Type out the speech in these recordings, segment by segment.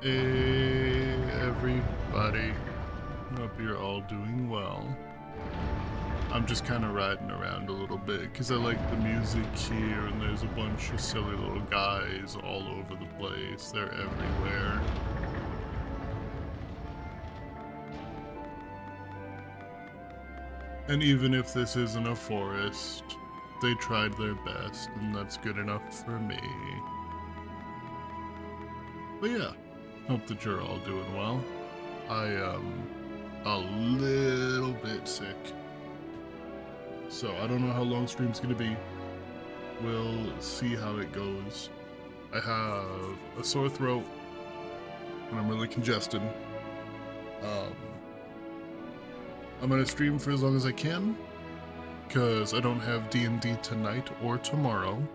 Hey, everybody. Hope you're all doing well. I'm just kind of riding around a little bit because I like the music here, and there's a bunch of silly little guys all over the place. They're everywhere. And even if this isn't a forest, they tried their best, and that's good enough for me. But yeah, hope that you're all doing well. I am a little bit sick, so I don't know how long stream's gonna be. We'll see how it goes. I have a sore throat, and I'm really congested. I'm gonna stream for as long as I can, because I don't have D&D tonight or tomorrow.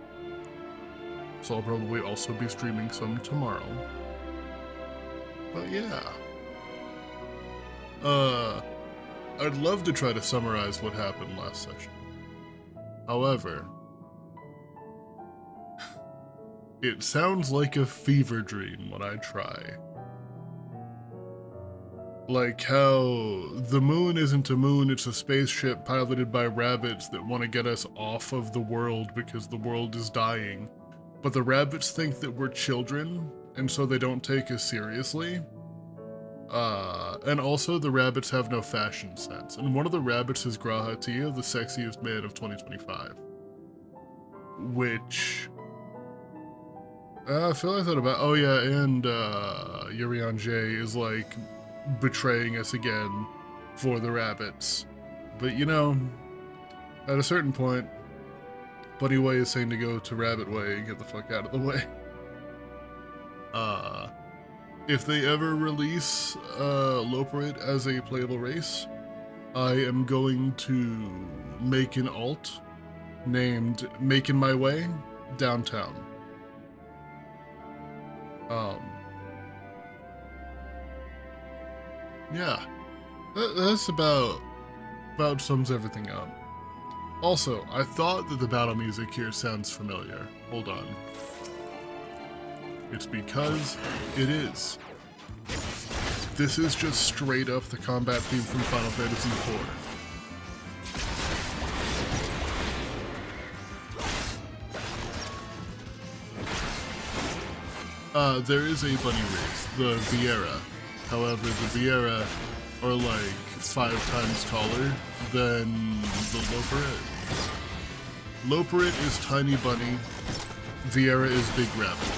So I'll probably also be streaming some tomorrow. But yeah. I'd love to try to summarize what happened last session. However, it sounds like a fever dream when I try. Like how the moon isn't a moon, it's a spaceship piloted by rabbits that want to get us off of the world because the world is dying. But the rabbits think that we're children, and so they don't take us seriously. And also the rabbits have no fashion sense. And one of the rabbits is Grahatia, the sexiest man of 2025. Which... I feel like I thought about... Oh yeah, and Yurian J is like... betraying us again for the rabbits. But you know, at a certain point, Bunny Way is saying to go to Rabbit Way and get the fuck out of the way. If they ever release Loperate as a playable race, I am going to make an alt named Making My Way Downtown. Yeah, that's about sums everything up. Also, I thought that the battle music here sounds familiar. Hold on. It's because it is. This is just straight up the combat theme from Final Fantasy IV. There is a bunny race, the Viera. However, the Viera are like 5 times taller than the Loperate. Loperate is Tiny Bunny, Viera is Big Rabbit.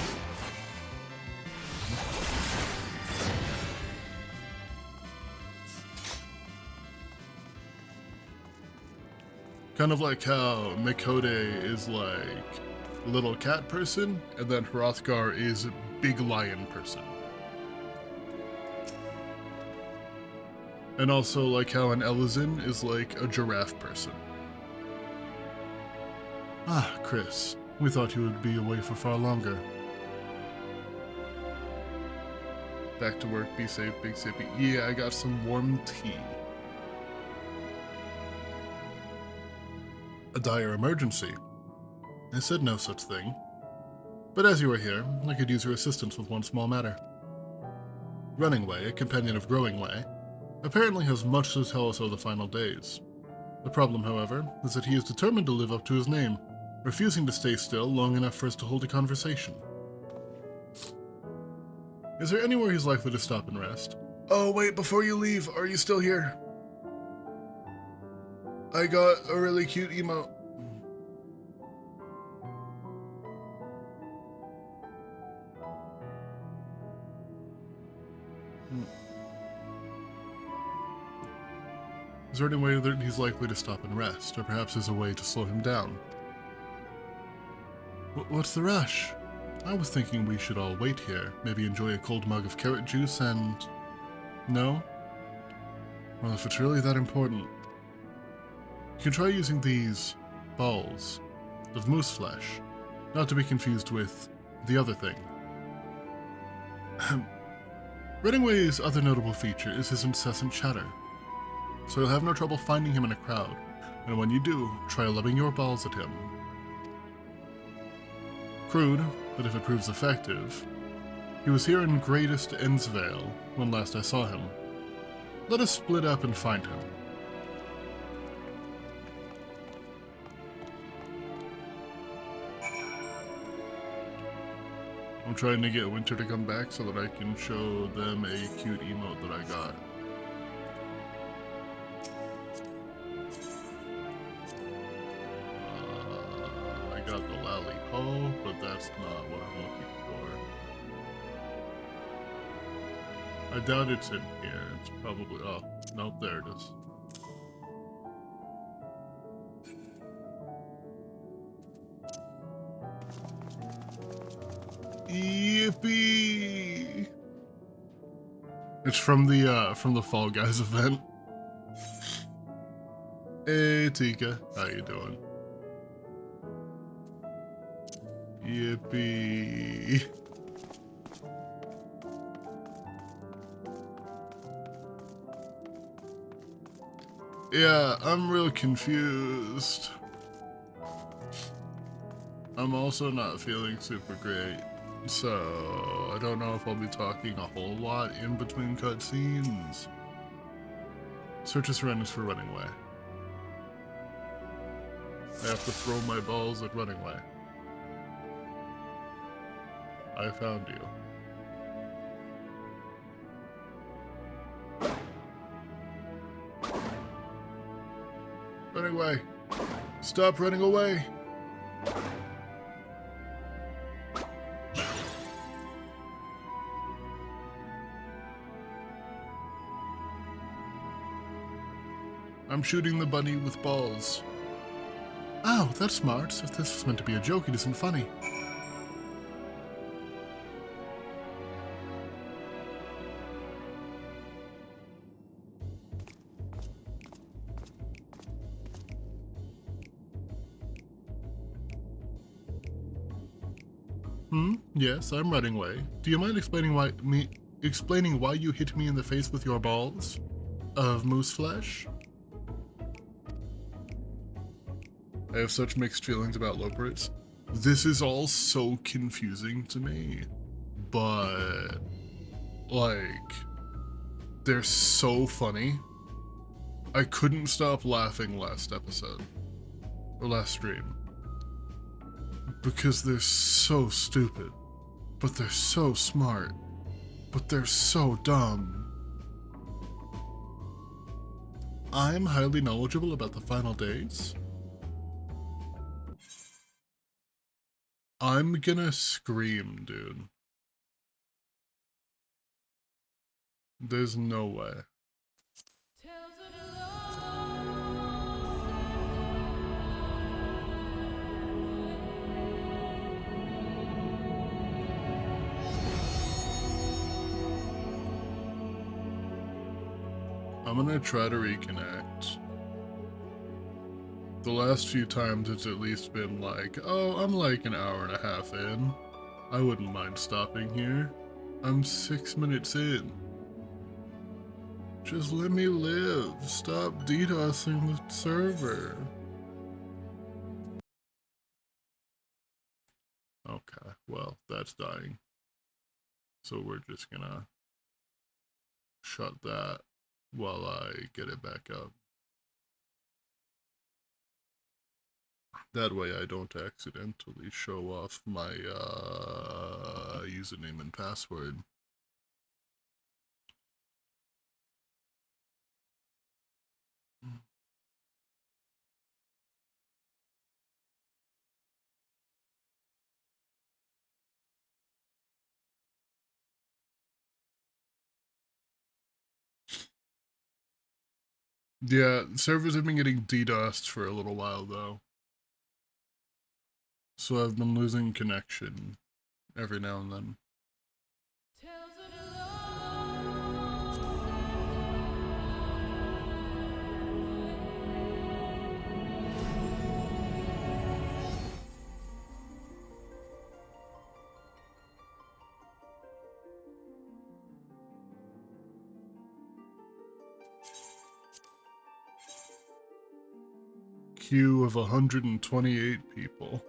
Kind of like how Mikode is like little cat person, and then Hrothgar is big lion person. And also like how an Elizin is like a giraffe person. Ah, Chris, we thought you would be away for far longer. Back to work, be safe, big sippy. Yeah, I got some warm tea. A dire emergency. I said no such thing. But as you are here, I could use your assistance with one small matter. Running Way, a companion of Growing Way, apparently has much to tell us of the final days. The problem, however, is that he is determined to live up to his name, refusing to stay still long enough for us to hold a conversation. Is there anywhere he's likely to stop and rest? Oh wait, before you leave, are you still here? I got a really cute emote. Is there any way that he's likely to stop and rest, or perhaps there's a way to slow him down? What's the rush? I was thinking we should all wait here, maybe enjoy a cold mug of carrot juice and... No? Well, if it's really that important... You can try using these balls of moose flesh, not to be confused with the other thing. Reddingway's other notable feature is his incessant chatter, so you'll have no trouble finding him in a crowd, and when you do, try lobbing your balls at him. Crude, but if it proves effective, He was here in Greatest Ensvale when last I saw him. Let us split up and find him. I'm trying to get Winter to come back so that I can show them a cute emote that I got. I got the Lally Ho, but that's not what I'm looking for. I doubt it's in here. It's probably... oh, no, there it is. Yippee! It's from the Fall Guys event. Hey Tika, how you doing? Yippee! Yeah, I'm real confused. I'm also not feeling super great. So, I don't know if I'll be talking a whole lot in between cutscenes. Search is horrendous for running away. I have to throw my balls at running away. I found you. Running away. Stop running away. I'm shooting the bunny with balls. Oh, that's smart. If this was meant to be a joke, it isn't funny. Yes, I'm running away. Do you mind explaining why you hit me in the face with your balls of moose flesh? I have such mixed feelings about Loporrits. This is all so confusing to me, but like, they're so funny. I couldn't stop laughing last episode, or last stream, because they're so stupid, but they're so smart, but they're so dumb. I'm highly knowledgeable about the final days. I'm gonna scream, dude. There's no way. I'm gonna try to reconnect. The last few times it's at least been like, oh, I'm like an hour and a half in. I wouldn't mind stopping here. I'm 6 minutes in. Just let me live. Stop DDoSing the server. Okay, well, that's dying. So we're just gonna shut that while I get it back up. That way I don't accidentally show off my username and password. Yeah, servers have been getting DDoSed for a little while though. So I've been losing connection every now and then. Queue of 128 people.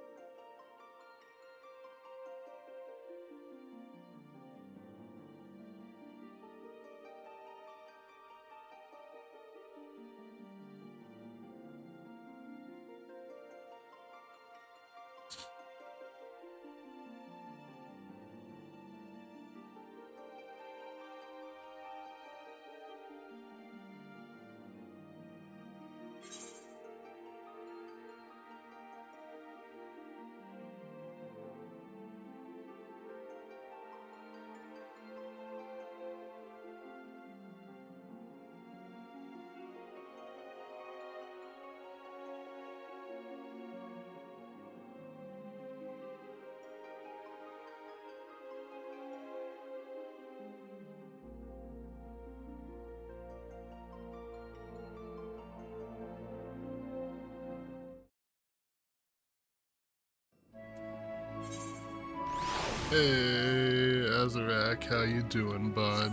Hey, Azarak, how you doing, bud?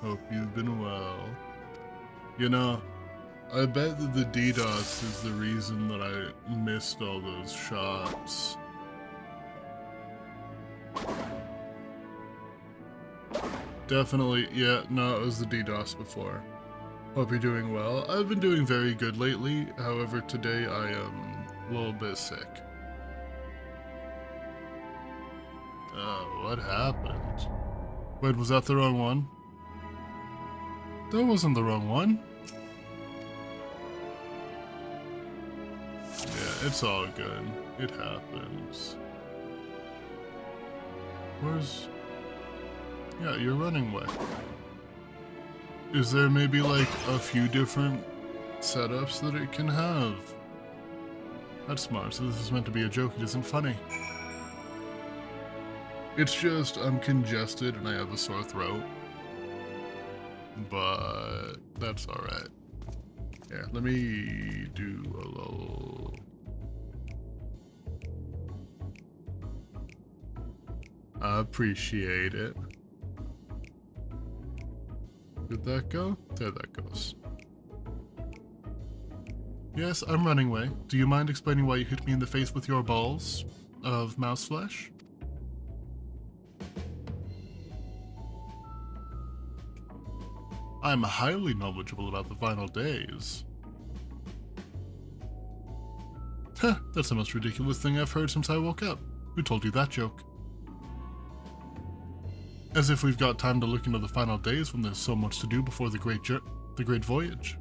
Hope you've been well. You know, I bet that the DDoS is the reason that I missed all those shots. Definitely, yeah, no, it was the DDoS before. Hope you're doing well. I've been doing very good lately, however today I am a little bit sick. What happened? Wait, was that the wrong one? That wasn't the wrong one. Yeah, it's all good. It happens. Where's... Yeah, you're running away. Is there maybe like a few different setups that it can have? That's smart, so this is meant to be a joke, it isn't funny. It's just, I'm congested and I have a sore throat. But that's alright. Here, let me do a little... I appreciate it. Did that go? There that goes. Yes, I'm running away. Do you mind explaining why you hit me in the face with your balls of mouse flesh? I'm highly knowledgeable about the final days. Heh, that's the most ridiculous thing I've heard since I woke up. Who told you that joke? As if we've got time to look into the final days when there's so much to do before the great voyage.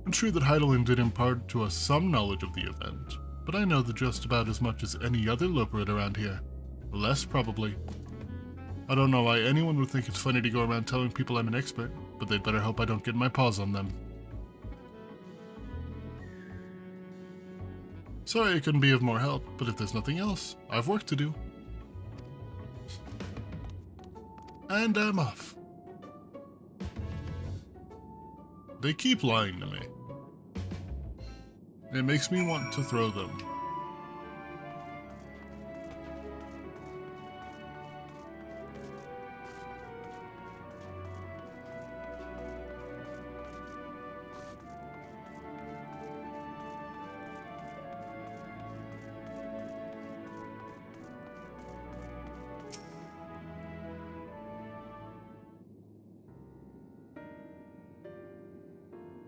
It's true that Heidelin did impart to us some knowledge of the event, but I know that just about as much as any other Loperid around here. Less, probably. I don't know why anyone would think it's funny to go around telling people I'm an expert, but they'd better hope I don't get my paws on them. Sorry I couldn't be of more help, but if there's nothing else, I've work to do. And I'm off. They keep lying to me. It makes me want to throw them.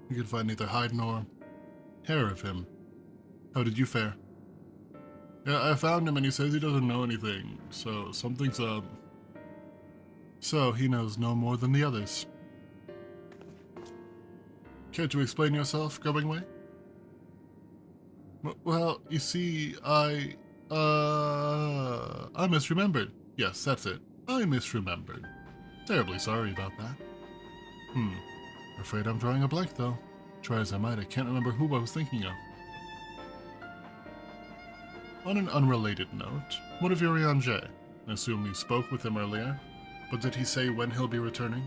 You could find neither hide nor hair of him. How did you fare? Yeah, I found him and he says he doesn't know anything, so something's up. So he knows no more than the others. Care to explain yourself, Grubbingway? Well, you see, I misremembered. Yes, that's it. I misremembered. Terribly sorry about that. Afraid I'm drawing a blank, though. Try as I might, I can't remember who I was thinking of. On an unrelated note, what of Urian J? I assume you spoke with him earlier, but did he say when he'll be returning?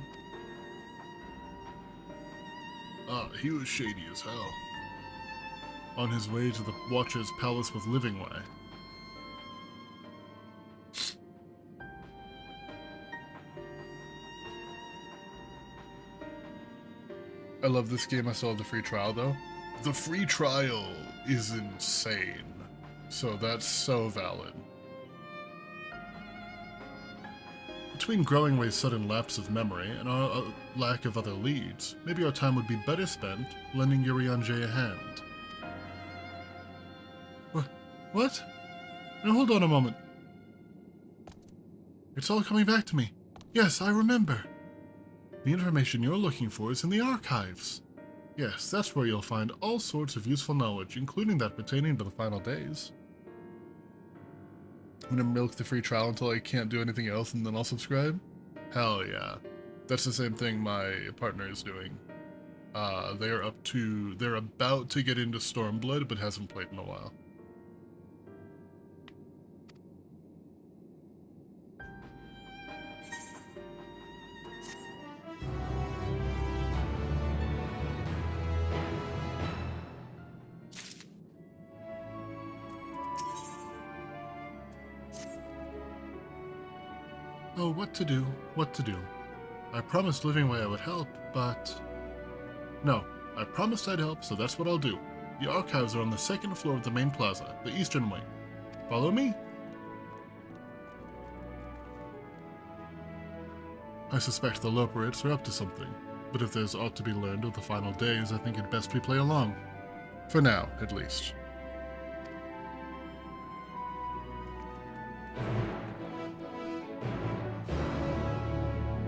He was shady as hell. On his way to the Watcher's palace with Livingway. I love this game. I still have the free trial, though. The free trial is insane. So that's so valid. Between Growingway's sudden lapse of memory and our lack of other leads, maybe our time would be better spent lending Urian J a hand. What? Now hold on a moment. It's all coming back to me. Yes, I remember. The information you're looking for is in the archives. Yes, that's where you'll find all sorts of useful knowledge, including that pertaining to the final days. I'm gonna milk the free trial until I can't do anything else and then I'll subscribe? Hell yeah. That's the same thing my partner is doing. They're about to get into Stormblood, but hasn't played in a while. Oh, what to do? What to do? I promised Livingway I would help, but... No, I promised I'd help, so that's what I'll do. The archives are on the second floor of the main plaza, the eastern wing. Follow me? I suspect the Loperites are up to something, but if there's aught to be learned of the final days, I think it best we play along. For now, at least.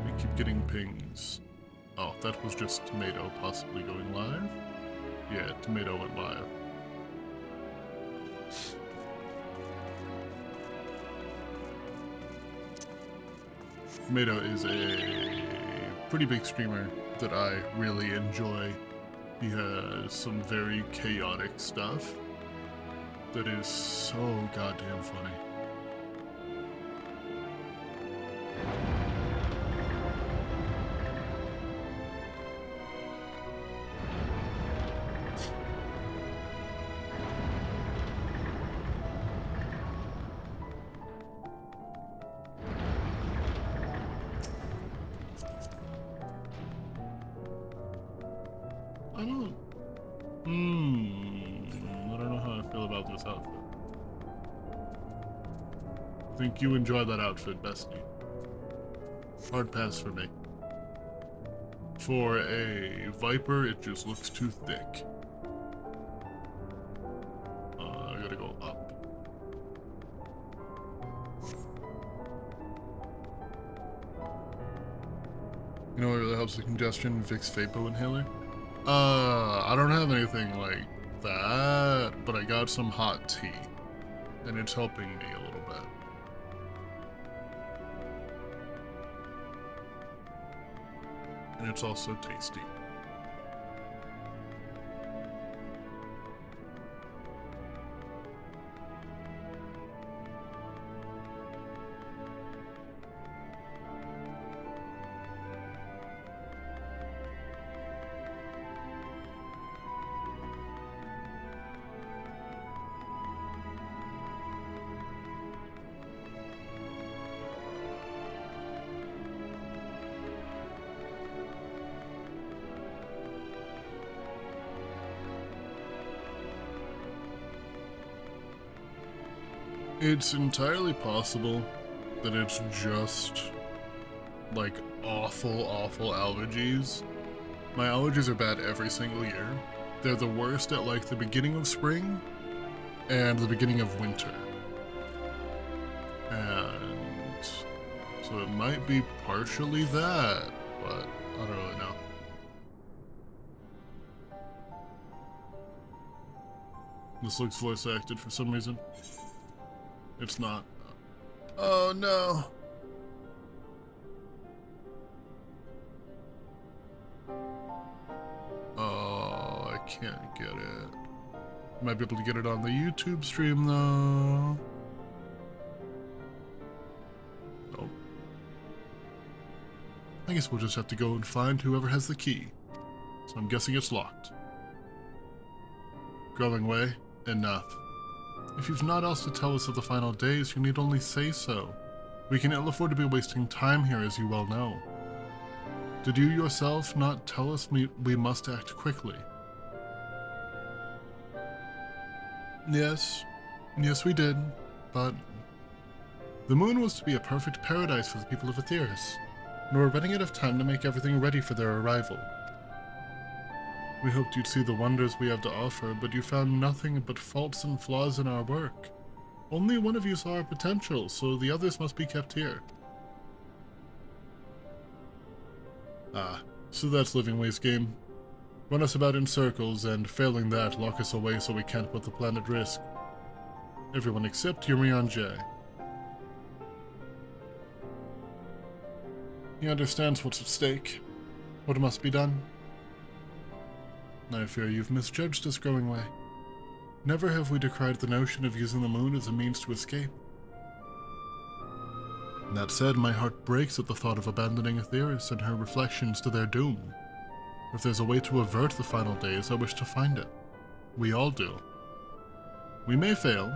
We keep getting pings. Oh, that was just Tomato possibly going live? Yeah, Tomato went live. Tomato is a pretty big streamer that I really enjoy. He has some very chaotic stuff that is so goddamn funny. I don't know how I feel about this outfit. I think you enjoy that outfit, Bestie. Hard pass for me. For a Viper, it just looks too thick. I gotta go up. You know what really helps the congestion? Vicks Vapo Inhaler? I don't have anything like that, but I got some hot tea, and it's helping me a little bit. And it's also tasty. It's entirely possible that it's just, like, awful allergies. My allergies are bad every single year. They're the worst at, like, the beginning of spring and the beginning of winter. And so it might be partially that, but I don't really know. This looks voice acted for some reason. It's not. Oh no. Oh, I can't get it. Might be able to get it on the YouTube stream though. Nope. I guess we'll just have to go and find whoever has the key. So I'm guessing it's locked. Growing way, enough. If you've naught else to tell us of the final days, you need only say so. We can ill afford to be wasting time here, as you well know. Did you yourself not tell us we must act quickly? Yes, we did, but... The moon was to be a perfect paradise for the people of Aetheris, and we're running out of time to make everything ready for their arrival. We hoped you'd see the wonders we have to offer, but you found nothing but faults and flaws in our work. Only one of you saw our potential, so the others must be kept here. Ah, so that's Livingway's game. Run us about in circles, and failing that, lock us away so we can't put the planet at risk. Everyone except Urion J. He understands what's at stake, what must be done. I fear you've misjudged us, Growing Way. Never have we decried the notion of using the moon as a means to escape. That said, my heart breaks at the thought of abandoning Aetheris and her reflections to their doom. If there's a way to avert the final days, I wish to find it. We all do. We may fail,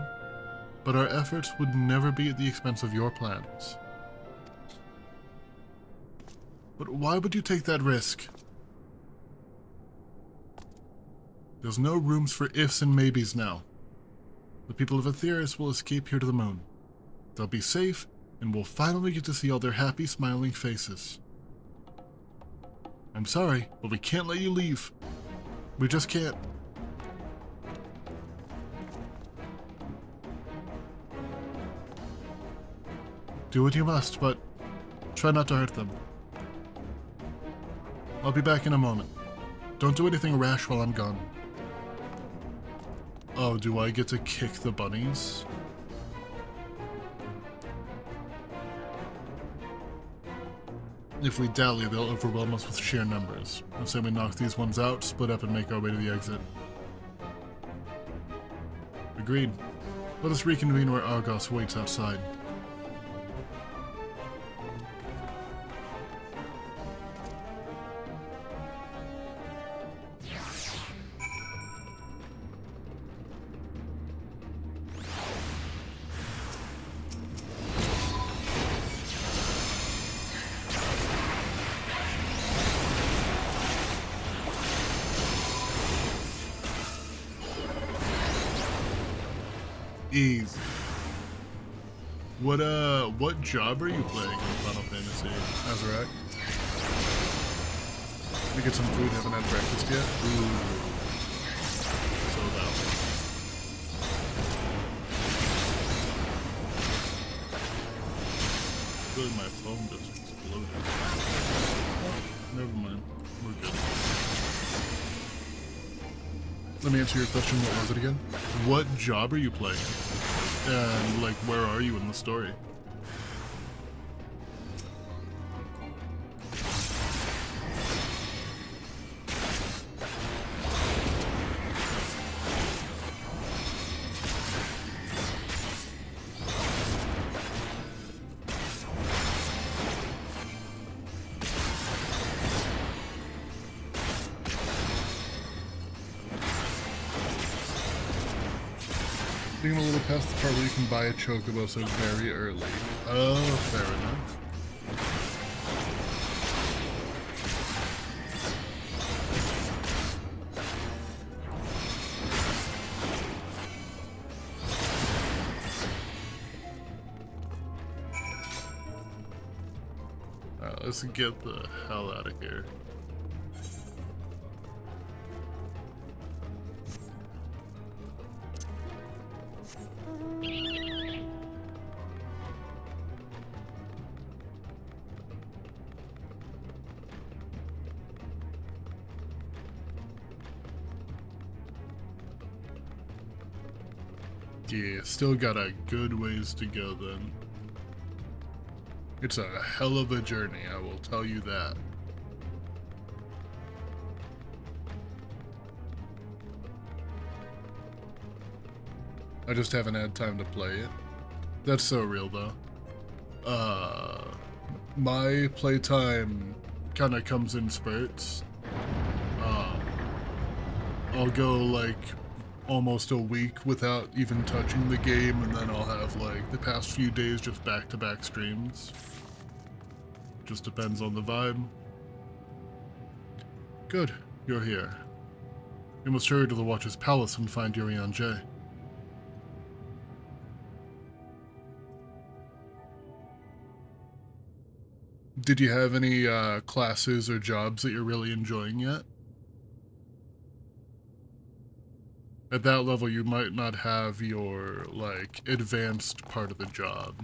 but our efforts would never be at the expense of your plans. But why would you take that risk? There's no rooms for ifs and maybes now. The people of Aetheris will escape here to the moon. They'll be safe, and we'll finally get to see all their happy, smiling faces. I'm sorry, but we can't let you leave. We just can't. Do what you must, but try not to hurt them. I'll be back in a moment. Don't do anything rash while I'm gone. Oh, do I get to kick the bunnies? If we dally, they'll overwhelm us with sheer numbers. And so we knock these ones out, split up, and make our way to the exit. Agreed. Let us reconvene where Argos waits outside. Easy. What job are you playing in Final Fantasy, Azarac? We get some food, haven't had breakfast yet? Ooh. So that one. Really, my phone just exploded. Oh, never mind. We're good. Let me answer your question. What was it again? What job are you playing? And, like, where are you in the story? Being a little past the part where you can buy a chocobo so very early. Oh, fair enough. Alright, let's get the hell out of here. Yeah, still got a good ways to go then. It's a hell of a journey, I will tell you that. I just haven't had time to play it. That's so real though. My playtime kind of comes in spurts. I'll go like almost a week without even touching the game, and then I'll have like the past few days just back-to-back streams. Just depends on the vibe. Good, you're here. We must hurry to the Watcher's Palace and find Urianger. Did you have any classes or jobs that you're really enjoying yet? At that level, you might not have your, like, advanced part of the job,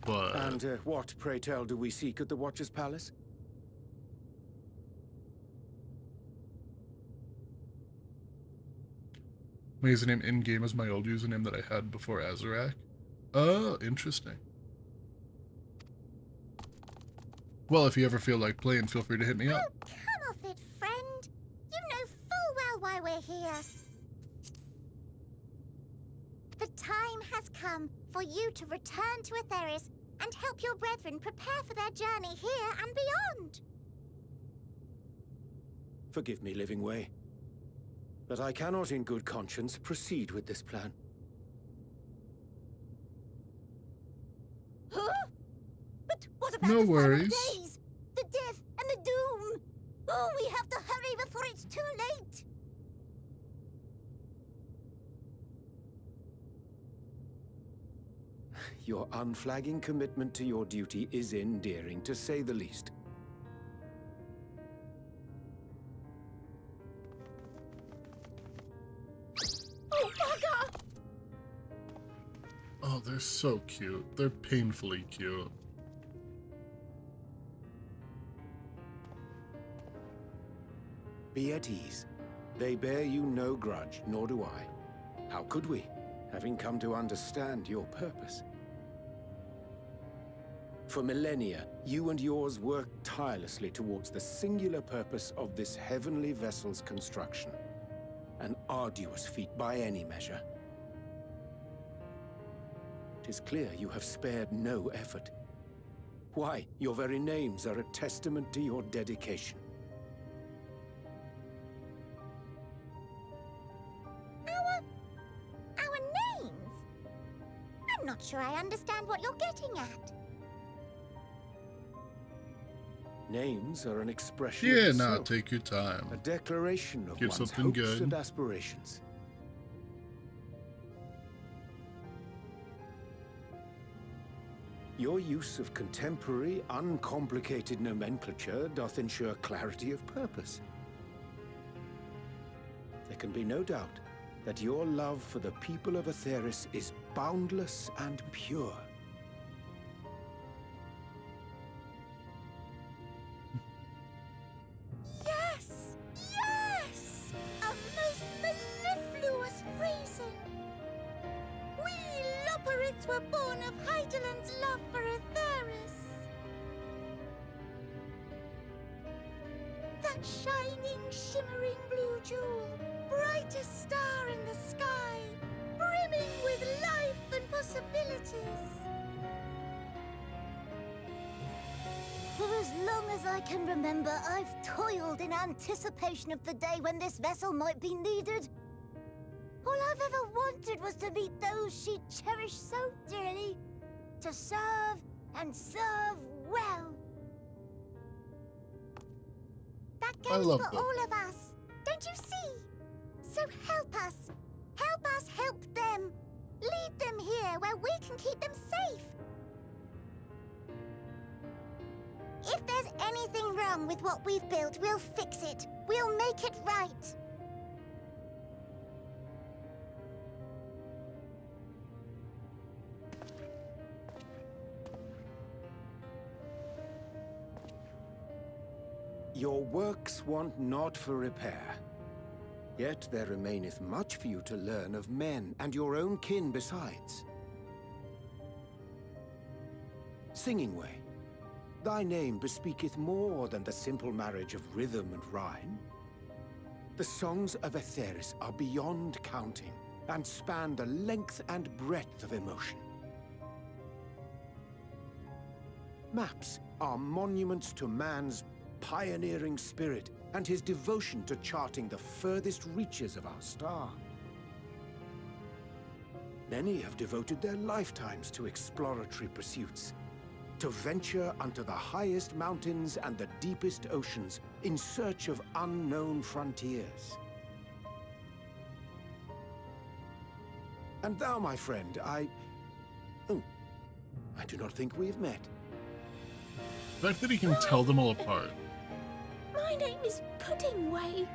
but... And what, pray tell, do we seek at the Watcher's Palace? My username in-game is my old username that I had before Azarac. Oh, interesting. Well, if you ever feel like playing, feel free to hit me up. Oh, come off it, friend. You know full well why we're here. The time has come for you to return to Aetheris and help your brethren prepare for their journey here and beyond. Forgive me, Living Way, but I cannot in good conscience proceed with this plan. Huh? But what about No the worries. final days? The death and the Oh, we have to hurry before it's too late! Your unflagging commitment to your duty is endearing, to say the least. Oh, bugger! Oh, they're so cute. They're painfully cute. Be at ease. They bear you no grudge, nor do I. How could we, having come to understand your purpose? For millennia, you and yours worked tirelessly towards the singular purpose of this heavenly vessel's construction. An arduous feat by any measure. It is clear you have spared no effort. Why, your very names are a testament to your dedication. Our names? I'm not sure I understand what you're getting at. Names are an expression Yeah, of the nah, self, take your time. a declaration of Get one's something hopes good. and aspirations. Your use of contemporary, uncomplicated nomenclature doth ensure clarity of purpose. There can be no doubt that your love for the people of Atheris is boundless and pure. Yes! Yes! A most mellifluous phrasing! We Loperids were born of Hydaelyn's love for Atheris. That shining, shimmering blue jewel, brightest star in the sky, brimming with life and possibilities. For as long as I can remember, I've toiled in anticipation of the day when this vessel might be needed. All I've ever wanted was to meet those she cherished so dearly, to serve and serve well. That I goes love for them. all of us, don't you see? So help us help them. Lead them here where we can keep them safe. If there's anything wrong with what we've built, we'll fix it. We'll make it right. Your works want not for repair. Yet there remaineth much for you to learn of men, and your own kin besides. Singing Way, thy name bespeaketh more than the simple marriage of rhythm and rhyme. The songs of Atheris are beyond counting, and span the length and breadth of emotion. Maps are monuments to man's pioneering spirit and his devotion to charting the furthest reaches of our star. Many have devoted their lifetimes to exploratory pursuits, to venture unto the highest mountains and the deepest oceans in search of unknown frontiers. And thou, my friend, I do not think we have met. The fact that he can tell them all apart. My name is Puddingway.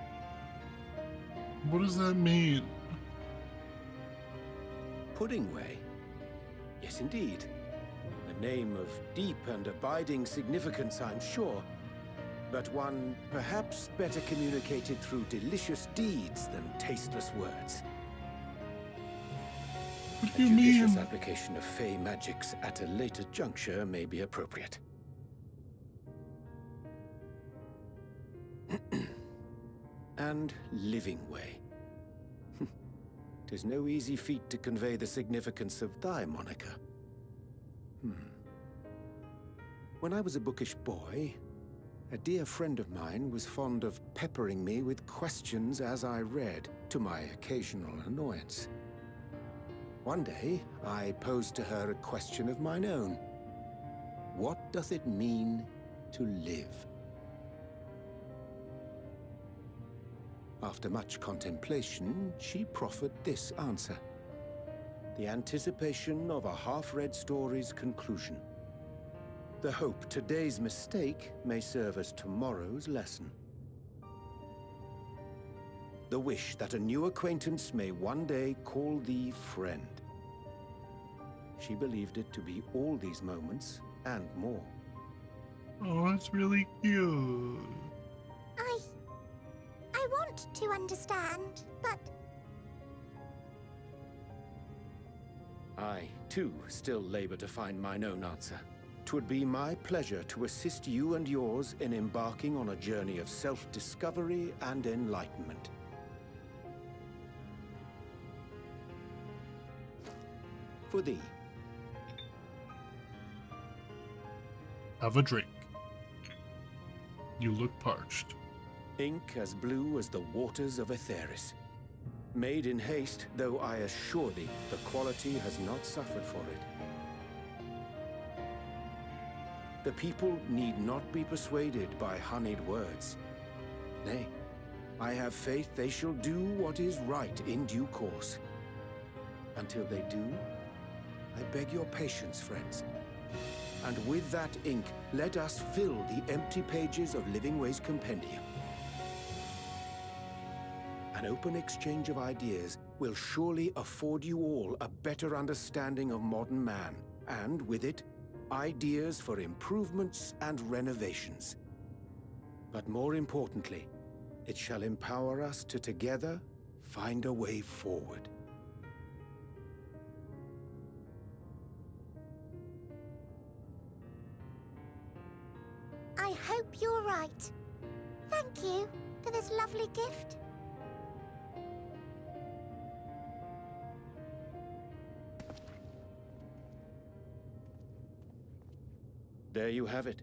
What does that mean? Puddingway? Yes, indeed. A name of deep and abiding significance, I'm sure, but one perhaps better communicated through delicious deeds than tasteless words. What A do you judicious mean? application of fey magics at a later juncture may be appropriate. And Living Way. 'Tis no easy feat to convey the significance of thy moniker. When I was a bookish boy, a dear friend of mine was fond of peppering me with questions as I read, to my occasional annoyance. One day, I posed to her a question of mine own. What doth it mean to live? After much contemplation, she proffered this answer. The anticipation of a half-read story's conclusion. The hope today's mistake may serve as tomorrow's lesson. The wish that a new acquaintance may one day call thee friend. She believed it to be all these moments and more. Oh, that's really cute. I want to understand, but I, too, still labor to find mine own answer. 'Twould be my pleasure to assist you and yours in embarking on a journey of self-discovery and enlightenment. For thee. Have a drink. You look parched. Ink as blue as the waters of Aetheris. Made in haste, though I assure thee, the quality has not suffered for it. The people need not be persuaded by honeyed words. Nay, I have faith they shall do what is right in due course. Until they do, I beg your patience, friends. And with that ink, let us fill the empty pages of Livingway's compendium. An open exchange of ideas will surely afford you all a better understanding of modern man, and with it, ideas for improvements and renovations. But more importantly, it shall empower us to together find a way forward. I hope you're right. Thank you for this lovely gift. There you have it.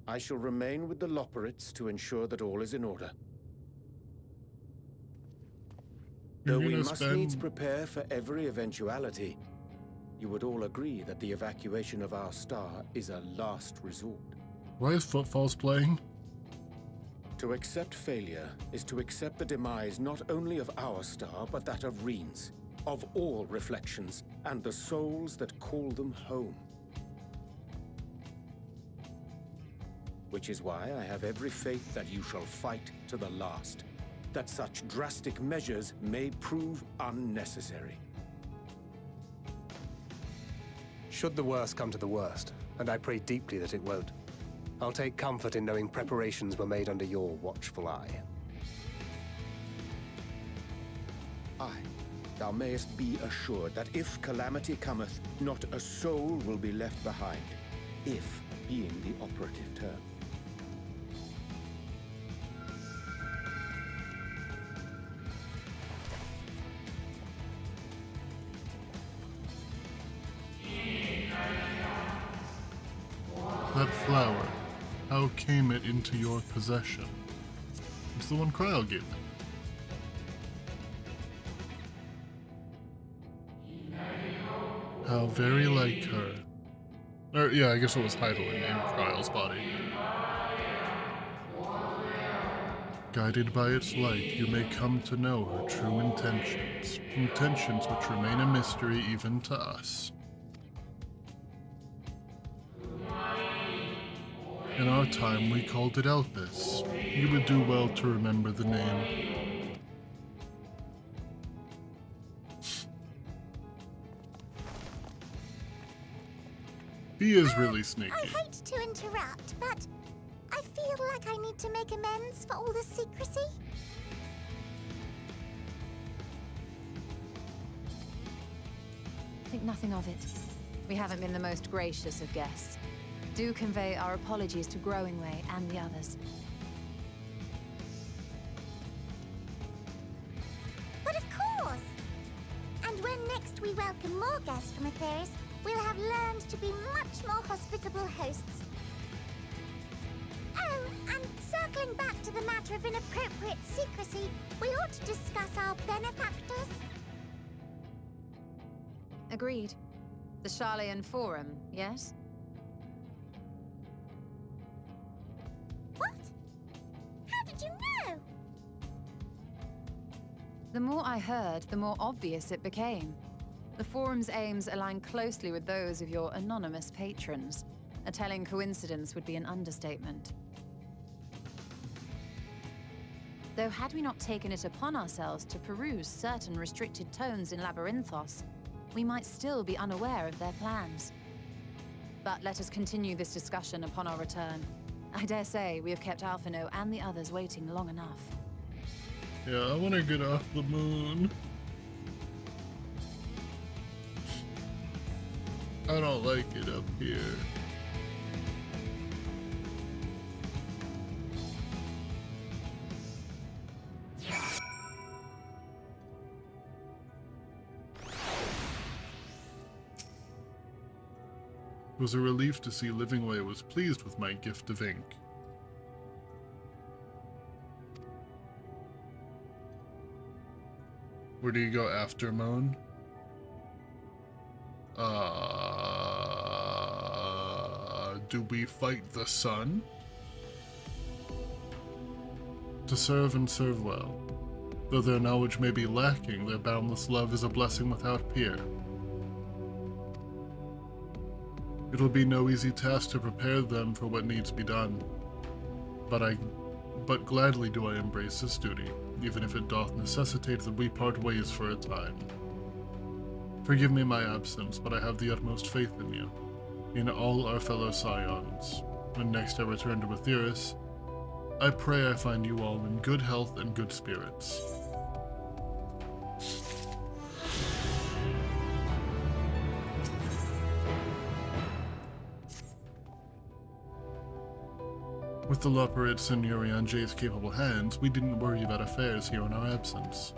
I shall remain with the Loporrits to ensure that all is in order. You're Though we gonna must needs prepare for every eventuality, you would all agree that the evacuation of our star is a last resort. Why is Footfalls playing? To accept failure is to accept the demise not only of our star, but that of Reen's, of all reflections, and the souls that call them home. Which is why I have every faith that you shall fight to the last, that such drastic measures may prove unnecessary. Should the worst come to the worst, and I pray deeply that it won't, I'll take comfort in knowing preparations were made under your watchful eye. Aye, thou mayest be assured that if calamity cometh, not a soul will be left behind, if being the operative term. That flower, how came it into your possession? It's the one Krile gave me. How very like her. Or, yeah, I guess it was Hydaelyn in Krile's body. Guided by its light, you may come to know her true intentions. Intentions which remain a mystery even to us. In our time, we called it Elpis. You would do well to remember the name. He is really sneaky. I hate to interrupt, but I feel like I need to make amends for all the secrecy. Think nothing of it. We haven't been the most gracious of guests. Do convey our apologies to Growingway and the others. But of course! And when next we welcome more guests from Aetheris, we'll have learned to be much more hospitable hosts. Oh, and circling back to the matter of inappropriate secrecy, we ought to discuss our benefactors. Agreed. The Sharlayan Forum, yes? What? How did you know? The more I heard, the more obvious it became. The forum's aims align closely with those of your anonymous patrons. A telling coincidence would be an understatement. Though had we not taken it upon ourselves to peruse certain restricted tones in Labyrinthos, we might still be unaware of their plans. But let us continue this discussion upon our return. I dare say we have kept Alphino and the others waiting long enough. Yeah, I want to get off the moon. I don't like it up here. It was a relief to see Livingway was pleased with my gift of ink. Where do you go after Moan? Do we fight the sun? To serve and serve well. Though their knowledge may be lacking, their boundless love is a blessing without peer. It will be no easy task to prepare them for what needs to be done. But gladly do I embrace this duty, even if it doth necessitate that we part ways for a time. Forgive me my absence, but I have the utmost faith in you, in all our fellow scions. When next I return to Aetheris, I pray I find you all in good health and good spirits. With the Loporritz and Yuri Jay's capable hands, we didn't worry about affairs here in our absence.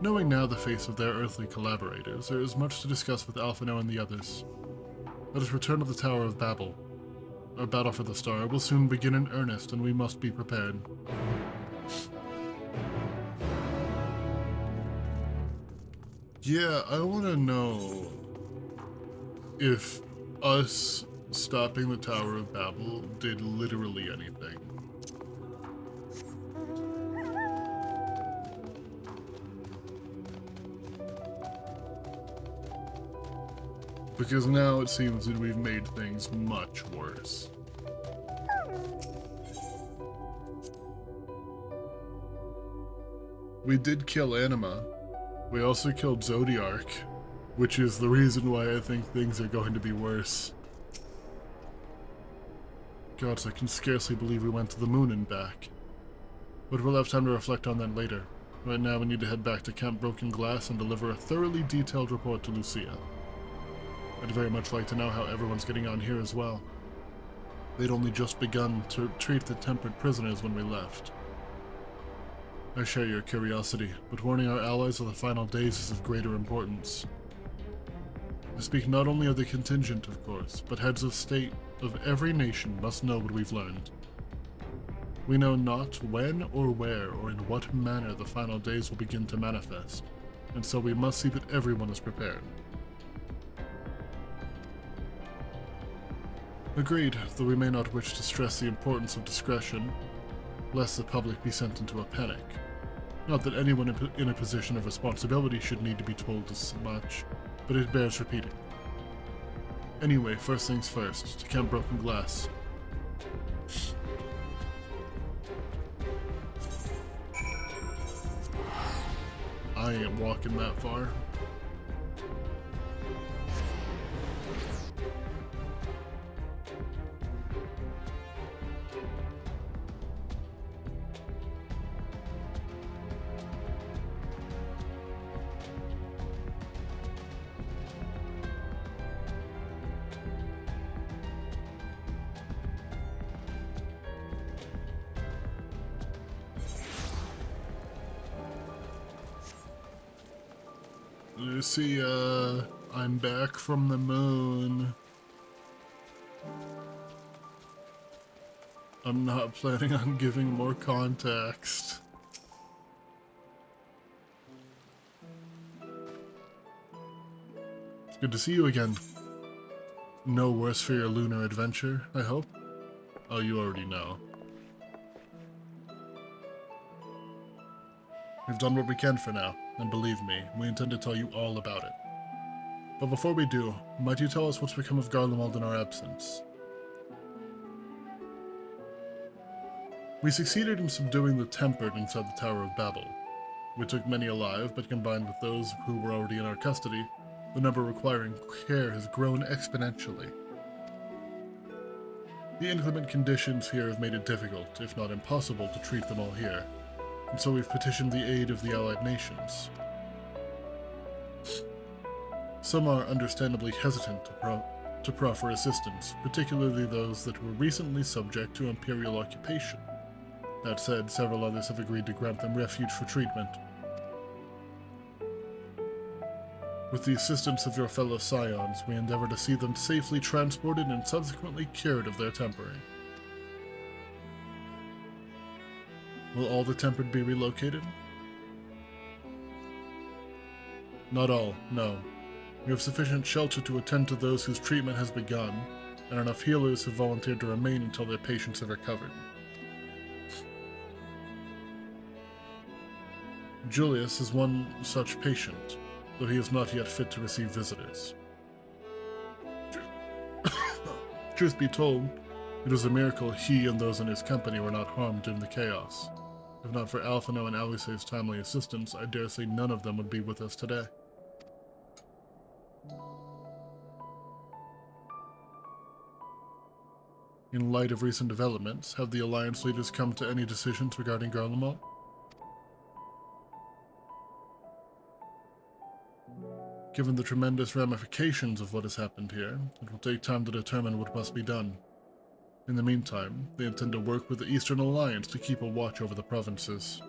Knowing now the face of their earthly collaborators, there is much to discuss with Alphino and the others. Let us return to the Tower of Babel. Our battle for the star will soon begin in earnest, and we must be prepared. Yeah, I want to know if us stopping the Tower of Babel did literally anything. Because now it seems that we've made things much worse. We did kill Anima. We also killed Zodiark, which is the reason why I think things are going to be worse. God, I can scarcely believe we went to the moon and back. But we'll have time to reflect on that later. Right now we need to head back to Camp Broken Glass and deliver a thoroughly detailed report to Lucia. I'd very much like to know how everyone's getting on here as well. They'd only just begun to treat the tempered prisoners when we left. I share your curiosity, but warning our allies of the final days is of greater importance. I speak not only of the contingent, of course, but heads of state of every nation must know what we've learned. We know not when or where or in what manner the final days will begin to manifest, and so we must see that everyone is prepared. Agreed, though we may not wish to stress the importance of discretion, lest the public be sent into a panic. Not that anyone in a position of responsibility should need to be told this much, but it bears repeating. Anyway, first things first, to Camp Broken Glass. I ain't walking that far. Lucia, I'm back from the moon. I'm not planning on giving more context. It's good to see you again. No worse for your lunar adventure, I hope? Oh, you already know. We've done what we can for now, and believe me, we intend to tell you all about it. But before we do, might you tell us what's become of Garlemald in our absence? We succeeded in subduing the Tempered inside the Tower of Babel. We took many alive, but combined with those who were already in our custody, the number requiring care has grown exponentially. The inclement conditions here have made it difficult, if not impossible, to treat them all here, and so we've petitioned the aid of the allied nations. Some are understandably hesitant to proffer assistance, particularly those that were recently subject to imperial occupation. That said, several others have agreed to grant them refuge for treatment. With the assistance of your fellow scions, we endeavor to see them safely transported and subsequently cured of their tempering. Will all the Tempered be relocated? Not all, no. We have sufficient shelter to attend to those whose treatment has begun, and enough healers have volunteered to remain until their patients have recovered. Julius is one such patient, though he is not yet fit to receive visitors. Truth be told, it was a miracle he and those in his company were not harmed during the chaos. If not for Alphino and Alice's timely assistance, I dare say none of them would be with us today. In light of recent developments, have the Alliance leaders come to any decisions regarding Garlemald? Given the tremendous ramifications of what has happened here, it will take time to determine what must be done. In the meantime, they intend to work with the Eastern Alliance to keep a watch over the provinces.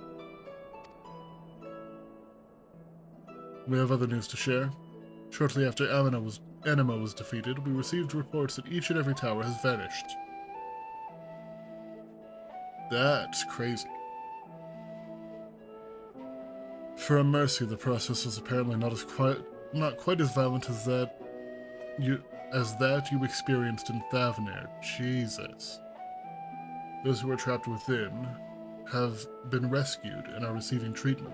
We have other news to share. Shortly after Anima was defeated, we received reports that each and every tower has vanished. That's crazy. For a mercy, the process was apparently not quite as violent as that you experienced in Thavnair. Jesus. Those who are trapped within have been rescued and are receiving treatment.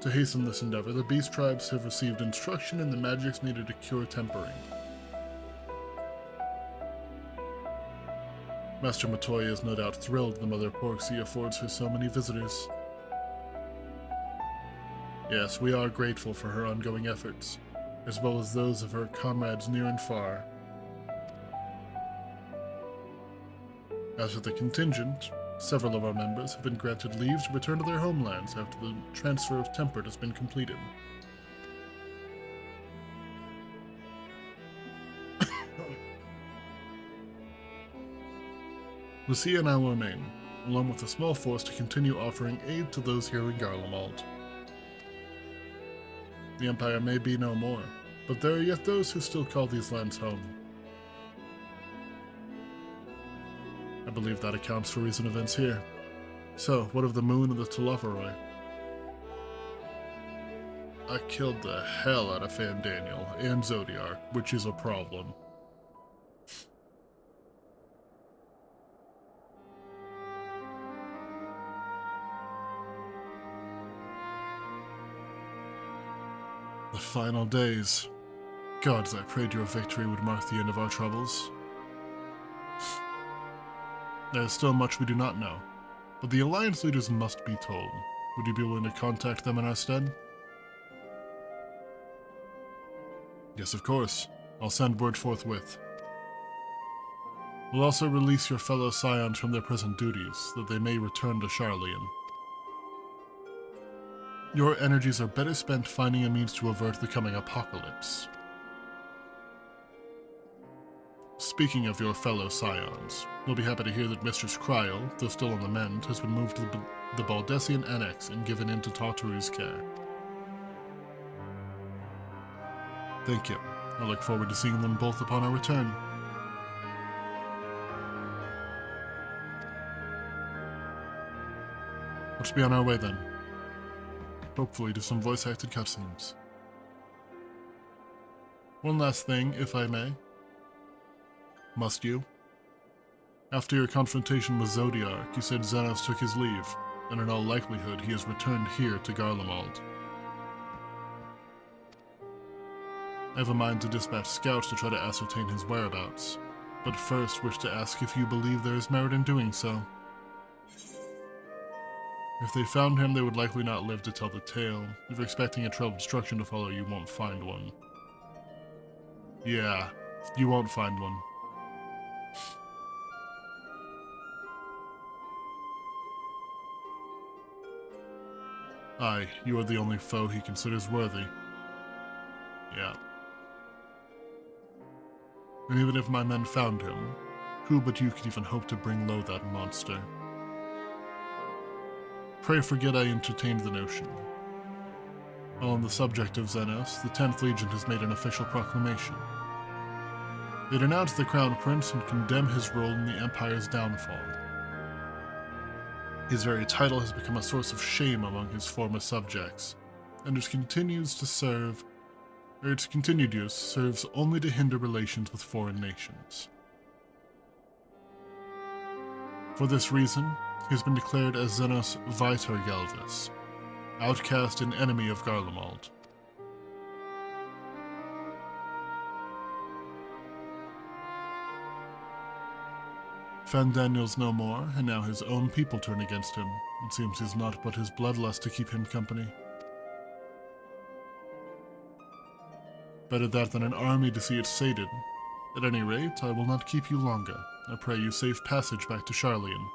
To hasten this endeavor, the beast tribes have received instruction in the magics needed to cure tempering. Master Matoya is no doubt thrilled the Mother Porksea affords her so many visitors. Yes, we are grateful for her ongoing efforts, as well as those of her comrades near and far. As for the contingent, several of our members have been granted leave to return to their homelands after the transfer of Tempered has been completed. Lucia and I will remain, along with a small force to continue offering aid to those here in Garlemald. The Empire may be no more, but there are yet those who still call these lands home. I believe that accounts for recent events here. So, what of the Moon and the Telophoroi? I killed the hell out of Fandaniel and Zodiark, which is a problem. The final days. Gods, I prayed your victory would mark the end of our troubles. There is still much we do not know, but the Alliance leaders must be told. Would you be willing to contact them in our stead? Yes, of course. I'll send word forthwith. We'll also release your fellow scions from their present duties, that they may return to Sharlayan. Your energies are better spent finding a means to avert the coming apocalypse. Speaking of your fellow scions, you'll be happy to hear that Mistress Kryl, though still on the mend, has been moved to the Baldessian Annex and given into Tartaru's care. Thank you. I look forward to seeing them both upon our return. Let's be on our way then. Hopefully to some voice-acted cutscenes. One last thing, if I may. Must you? After your confrontation with Zodiark, you said Xenos took his leave. and in all likelihood he has returned here to Garlemald. I have a mind to dispatch scouts to try to ascertain his whereabouts, but first wish to ask if you believe there is merit in doing so. If they found him, they would likely not live to tell the tale. If you're expecting a trail of destruction to follow, you won't find one. Yeah, you won't find one. Aye, you are the only foe he considers worthy. Yeah. And even if my men found him, who but you could even hope to bring low that monster? Pray forget I entertained the notion. While on the subject of Xenos, the 10th Legion has made an official proclamation. They denounce the Crown Prince and condemn his role in the Empire's downfall. His very title has become a source of shame among his former subjects, and its continued use serves only to hinder relations with foreign nations. For this reason, he has been declared as Xenos Vitor Galvis, outcast and enemy of Garlemald. Fandaniel's no more, and now his own people turn against him. It seems he's not but his bloodlust to keep him company. Better that than an army to see it sated. At any rate, I will not keep you longer. I pray you safe passage back to Sharlayan.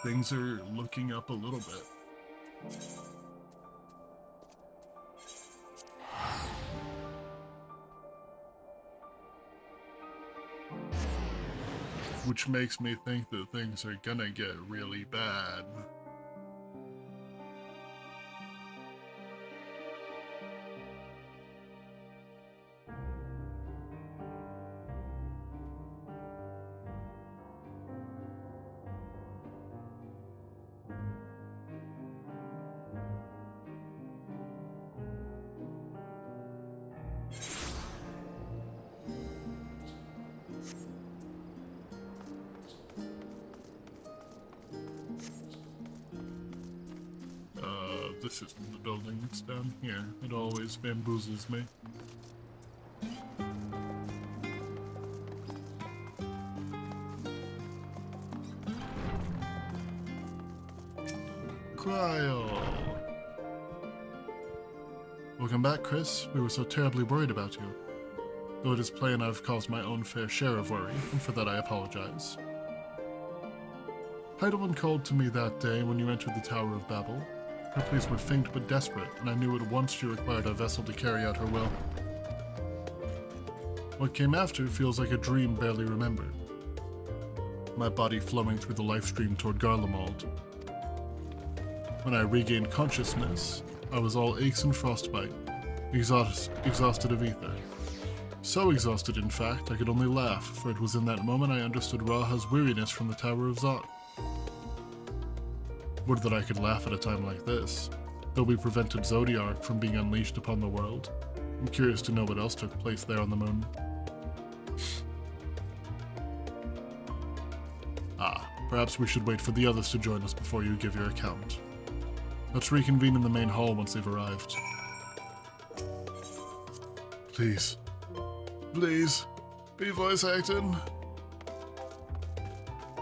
Things are looking up a little bit. Which makes me think that things are gonna get really bad. This isn't the building, it's down here. It always bamboozles me. Cryo! Welcome back, Chris. We were so terribly worried about you. Though it is plain I've caused my own fair share of worry, and for that I apologize. Heidelman called to me that day when you entered the Tower of Babel. Her pleas were faint but desperate, and I knew at once she required a vessel to carry out her will. What came after feels like a dream barely remembered. My body flowing through the life stream toward Garlemald. When I regained consciousness, I was all aches and frostbite, exhausted of ether. So exhausted, in fact, I could only laugh, for it was in that moment I understood Raha's weariness from the Tower of Zot. Would that I could laugh at a time like this, though we prevented Zodiark from being unleashed upon the world. I'm curious to know what else took place there on the moon. Perhaps we should wait for the others to join us before you give your account. Let's reconvene in the main hall once they've arrived. Please. Please. Be voice acting.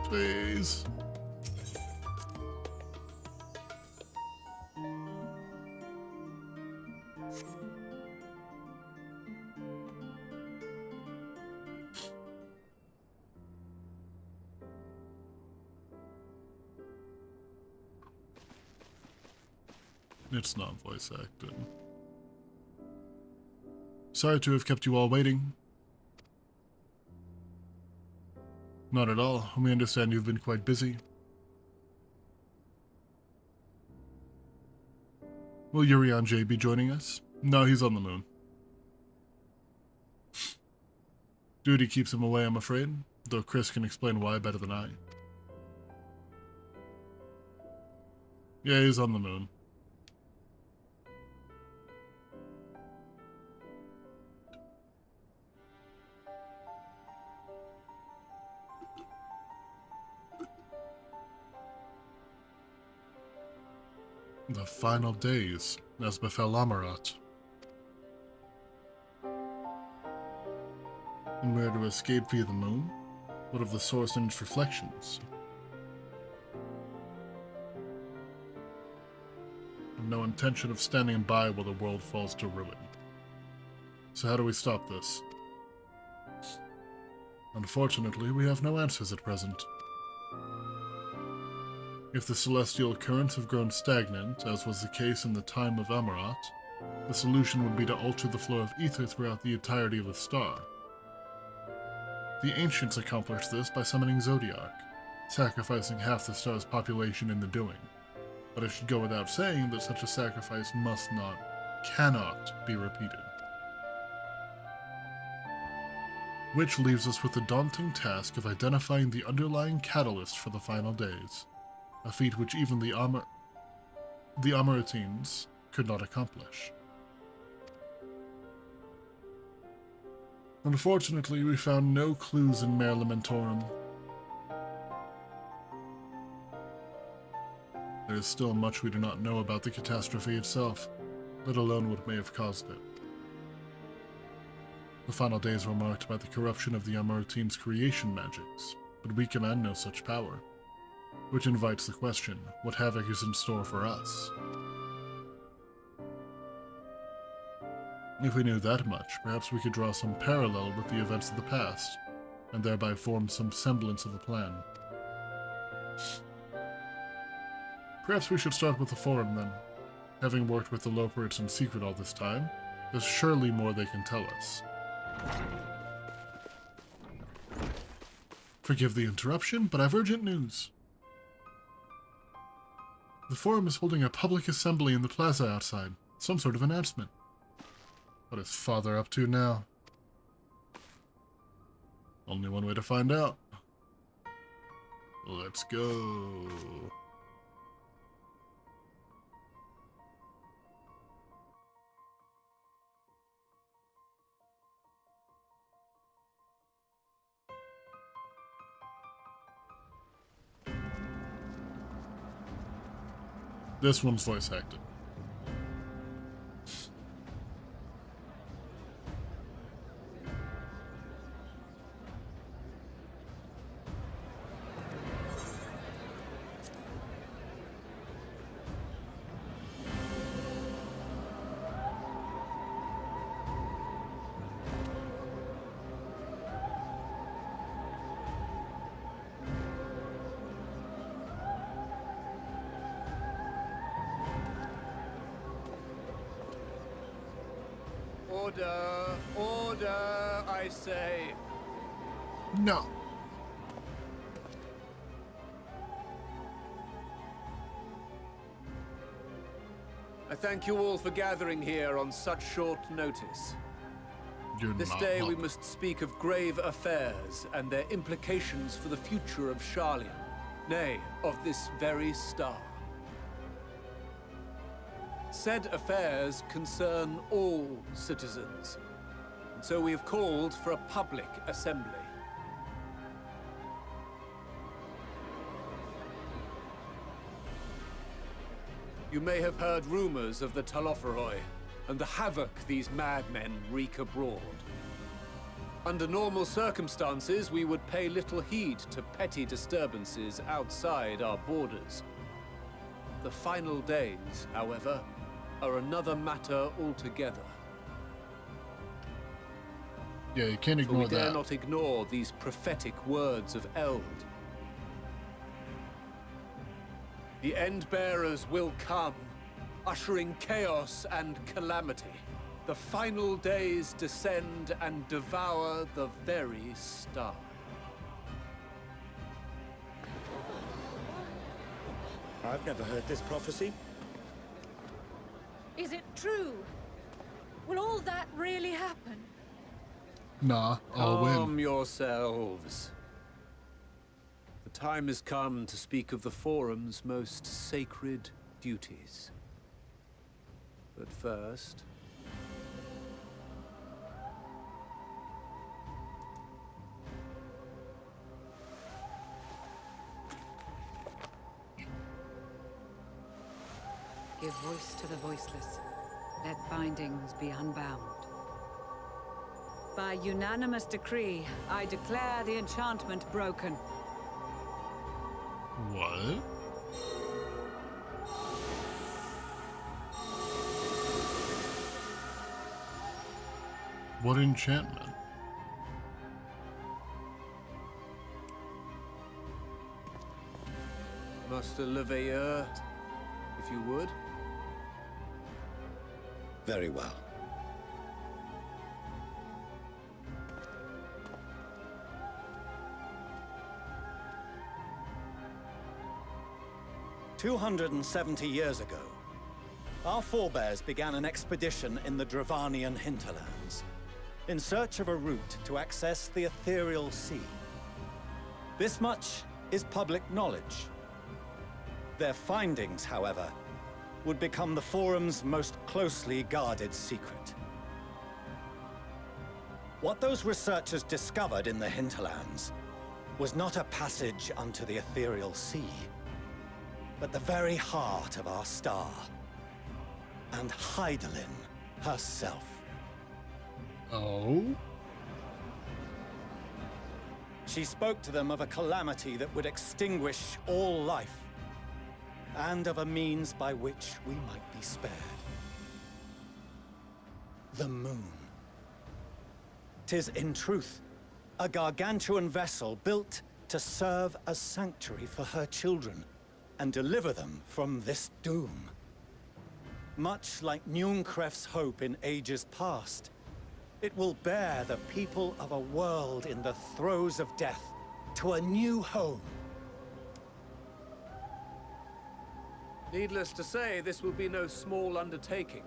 Please. It's not voice acted. Sorry to have kept you all waiting. Not at all. We understand you've been quite busy. Will Urian J be joining us? No, he's on the moon. Duty keeps him away, I'm afraid, though Chris can explain why better than I. Yeah, he's on the moon. The final days, as befell Amarat. And we are to escape via the moon? What of the source and its reflections? No intention of standing by while the world falls to ruin. So how do we stop this? Unfortunately, we have no answers at present. If the celestial currents have grown stagnant, as was the case in the time of Amarat, the solution would be to alter the flow of ether throughout the entirety of the star. The ancients accomplished this by summoning Zodiac, sacrificing half the star's population in the doing. But it should go without saying that such a sacrifice must not, cannot be repeated. Which leaves us with the daunting task of identifying the underlying catalyst for the final days, a feat which even the Amaratines could not accomplish. Unfortunately, we found no clues in Mare Lamentorum. There is still much we do not know about the catastrophe itself, let alone what may have caused it. The final days were marked by the corruption of the Amaratines' creation magics, but we command no such power. Which invites the question, what havoc is in store for us? If we knew that much, perhaps we could draw some parallel with the events of the past, and thereby form some semblance of a plan. Perhaps we should start with the Forum then. Having worked with the Loporits in secret all this time, there's surely more they can tell us. Forgive the interruption, but I've urgent news. The Forum is holding a public assembly in the plaza outside. Some sort of announcement. What is Father up to now? Only one way to find out. Let's go. This one's voice acted. Order! Order, I say! No. I thank you all for gathering here on such short notice. You're This not day we welcome. must speak of grave affairs and their implications for the future of Sharlayan, nay, of this very star. Said affairs concern all citizens, and so we have called for a public assembly. You may have heard rumors of the Telophoroi and the havoc these madmen wreak abroad. Under normal circumstances, we would pay little heed to petty disturbances outside our borders. The final days, however, are another matter altogether. Yeah, you can't For ignore we dare that. not ignore these prophetic words of Eld. The Endbearers will come, ushering chaos and calamity. The final days descend and devour the very star. I've never heard this prophecy. Is it true? Will all that really happen? Nah, I'll win. Calm yourselves. The time has come to speak of the Forum's most sacred duties. But first... Give voice to the voiceless. Let bindings be unbound. By unanimous decree, I declare the enchantment broken. What? What enchantment? Master Leveilleur, if you would. Very well. "270 years ago, our forebears began an expedition in the Dravanian hinterlands, in search of a route to access the Ethereal Sea. This much is public knowledge. Their findings, however, would become the Forum's most closely guarded secret. What those researchers discovered in the hinterlands was not a passage unto the Ethereal Sea, but the very heart of our star, and Hydaelyn herself. Oh? She spoke to them of a calamity that would extinguish all life, and of a means by which we might be spared. The moon. 'Tis in truth a gargantuan vessel built to serve as sanctuary for her children and deliver them from this doom. Much like Nunkref's hope in ages past, it will bear the people of a world in the throes of death to a new home. Needless to say, this will be no small undertaking.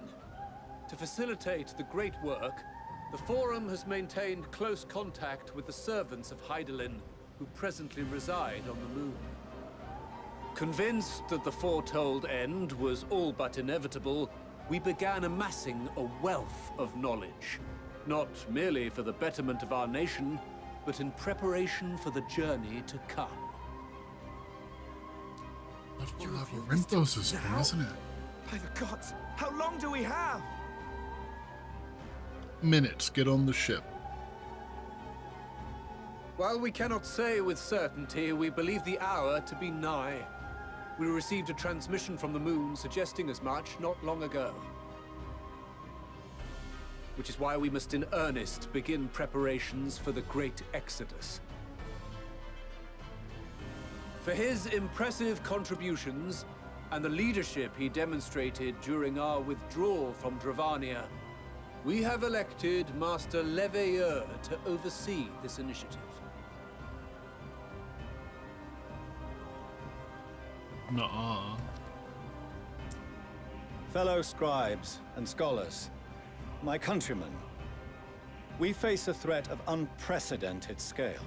To facilitate the great work, the Forum has maintained close contact with the servants of Hydaelyn, who presently reside on the moon. Convinced that the foretold end was all but inevitable, we began amassing a wealth of knowledge, not merely for the betterment of our nation, but in preparation for the journey to come. That's what Labyrinthos is for, isn't it? By the gods, how long do we have? Minutes, get on the ship. While we cannot say with certainty, we believe the hour to be nigh. We received a transmission from the moon suggesting as much not long ago. Which is why we must in earnest begin preparations for the Great Exodus. For his impressive contributions and the leadership he demonstrated during our withdrawal from Dravania, we have elected Master Leveilleur to oversee this initiative. Nuh-uh. Fellow scribes and scholars, my countrymen, we face a threat of unprecedented scale.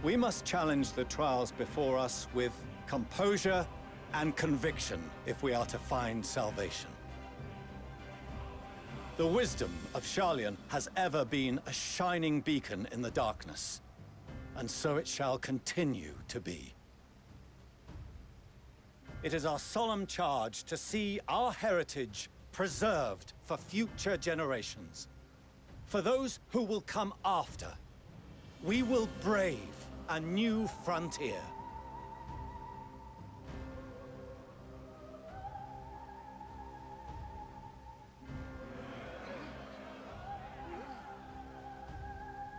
We must challenge the trials before us with composure and conviction if we are to find salvation. The wisdom of Sharlayan has ever been a shining beacon in the darkness, and so it shall continue to be. It is our solemn charge to see our heritage preserved for future generations. For those who will come after, we will brave a new frontier.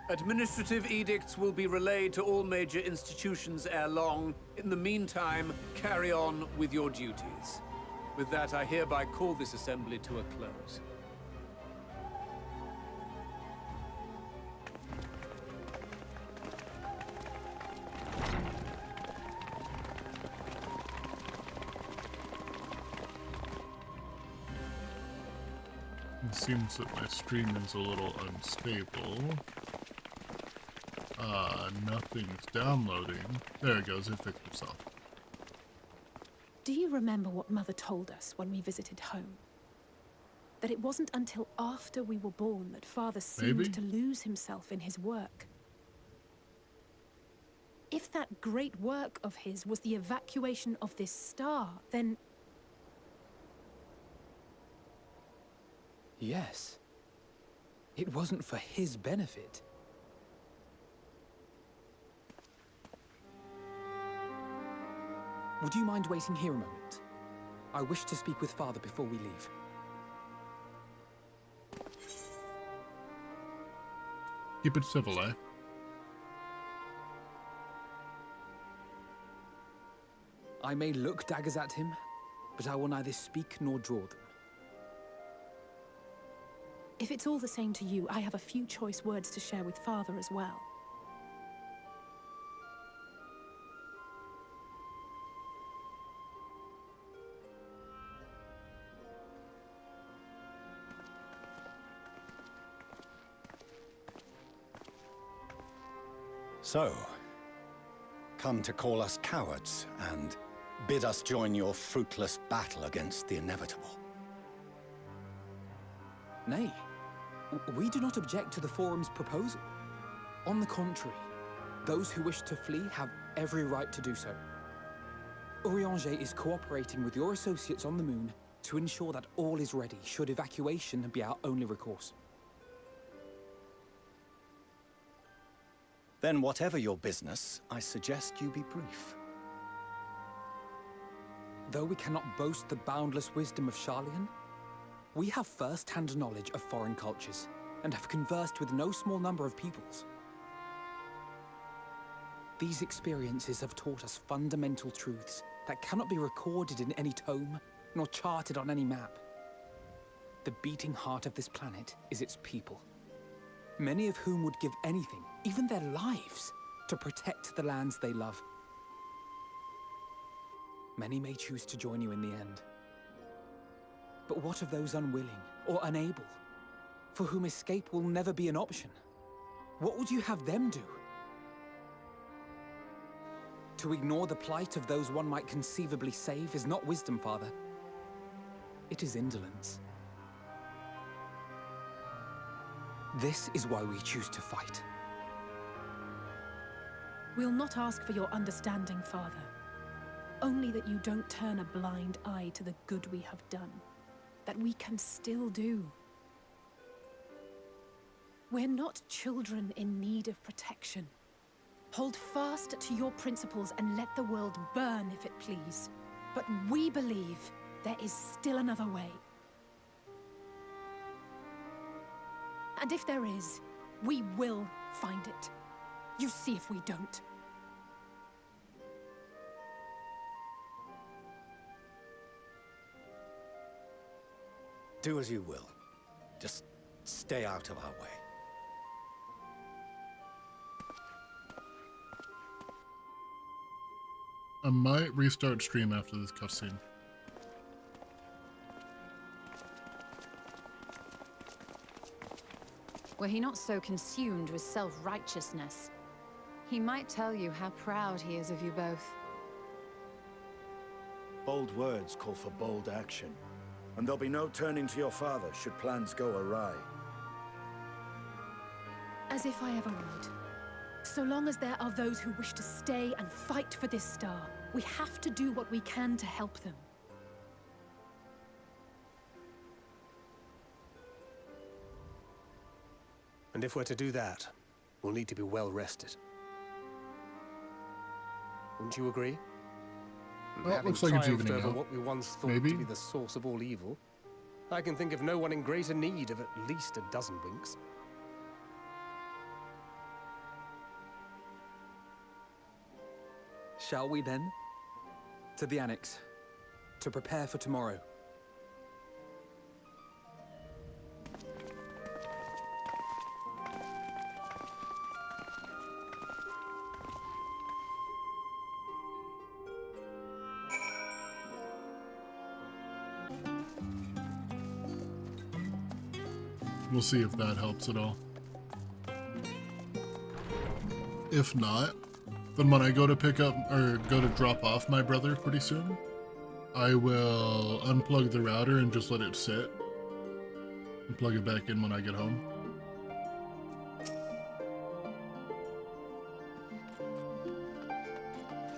Administrative edicts will be relayed to all major institutions ere long. In the meantime, carry on with your duties. With that, I hereby call this assembly to a close. It seems that my stream is a little unstable. Nothing's downloading. There it goes, it fixed itself. Do you remember what Mother told us when we visited home? That it wasn't until after we were born that Father seemed Maybe? to lose himself in his work. If that great work of his was the evacuation of this star, then Yes. It wasn't for his benefit. Would you mind waiting here a moment? I wish to speak with Father before we leave. Keep it civil, eh? I may look daggers at him, but I will neither speak nor draw them. If it's all the same to you, I have a few choice words to share with Father as well. So, come to call us cowards and bid us join your fruitless battle against the inevitable. Nay, we do not object to the Forum's proposal. On the contrary, those who wish to flee have every right to do so. Urianger is cooperating with your associates on the Moon to ensure that all is ready should evacuation be our only recourse. Then whatever your business, I suggest you be brief. Though we cannot boast the boundless wisdom of Sharlayan, we have first-hand knowledge of foreign cultures, and have conversed with no small number of peoples. These experiences have taught us fundamental truths that cannot be recorded in any tome, nor charted on any map. The beating heart of this planet is its people, many of whom would give anything, even their lives, to protect the lands they love. Many may choose to join you in the end. But what of those unwilling or unable, for whom escape will never be an option? What would you have them do? To ignore the plight of those one might conceivably save is not wisdom, Father. It is indolence. This is why we choose to fight. We'll not ask for your understanding, Father. Only that you don't turn a blind eye to the good we have done. That we can still do. We're not children in need of protection. Hold fast to your principles and let the world burn if it please. But we believe there is still another way. And if there is, we will find it. You see if we don't. Do as you will. Just stay out of our way. I might restart stream after this cutscene. Were he not so consumed with self-righteousness, he might tell you how proud he is of you both. Bold words call for bold action. And there'll be no turning to your father should plans go awry. As if I ever would. So long as there are those who wish to stay and fight for this star, we have to do what we can to help them. And if we're to do that, we'll need to be well rested. Wouldn't you agree? Well, it Having looks like it's triumphed evening over out. what we once thought Maybe. to be the source of all evil, I can think of no one in greater need of at least a dozen winks. Shall we then? To the Annex, to prepare for tomorrow. We'll see if that helps at all. If not, then when I go to pick up or go to drop off my brother pretty soon, I will unplug the router and just let it sit and plug it back in when I get home.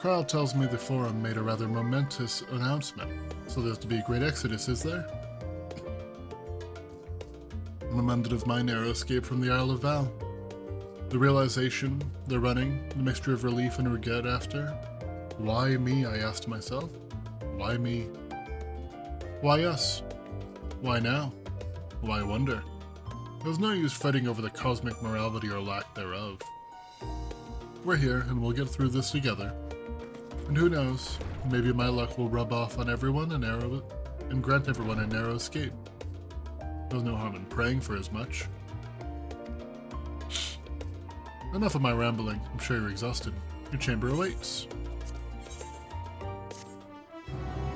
Carl tells me the Forum made a rather momentous announcement, so there's to be a great exodus, is there? I'm reminded of my narrow escape from the Isle of Val. The realization, the running, the mixture of relief and regret after. Why me, I asked myself. Why me? Why us? Why now? Why wonder? There's no use fighting over the cosmic morality or lack thereof. We're here, and we'll get through this together. And who knows, maybe my luck will rub off on everyone and grant everyone a narrow escape. There's no harm in praying for as much. Enough of my rambling. I'm sure you're exhausted. Your chamber awaits.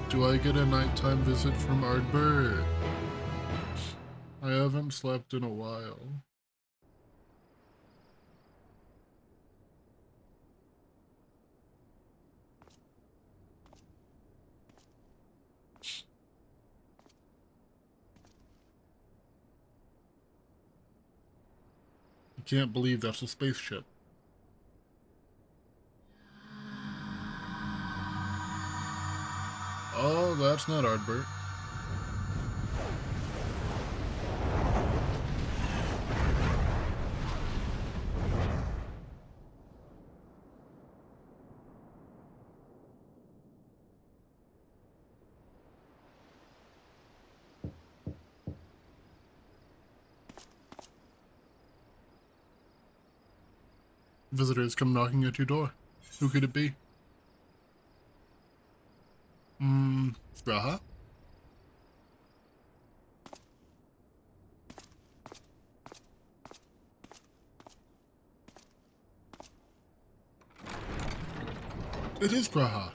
Do I get a nighttime visit from Ardbert? I haven't slept in a while. I can't believe that's a spaceship. Oh, that's not Ardbert. Visitors come knocking at your door. Who could it be? G'raha? It is G'raha.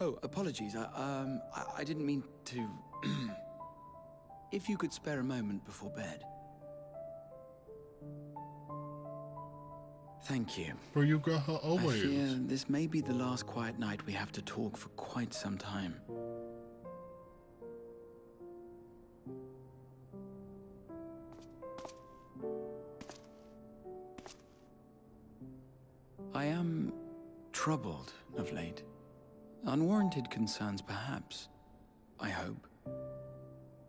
Oh, apologies. I didn't mean to... If you could spare a moment before bed. Thank you. For you, G'raha, always. I fear this may be the last quiet night we have to talk for quite some time. I am troubled of late. Unwarranted concerns, perhaps. I hope.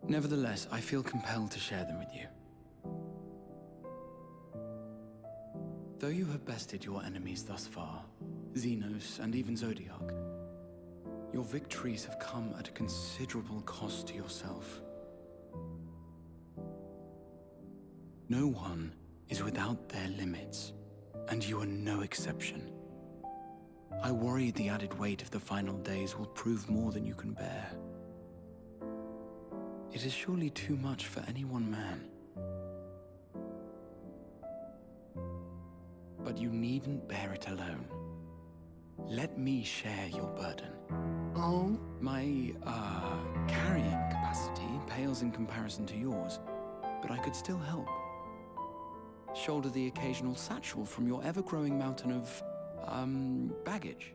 Nevertheless, I feel compelled to share them with you. Though you have bested your enemies thus far, Xenos and even Zodiark, your victories have come at a considerable cost to yourself. No one is without their limits, and you are no exception. I worry the added weight of the final days will prove more than you can bear. It is surely too much for any one man. But you needn't bear it alone. Let me share your burden. Oh? My, carrying capacity pales in comparison to yours, but I could still help. Shoulder the occasional satchel from your ever-growing mountain of, baggage.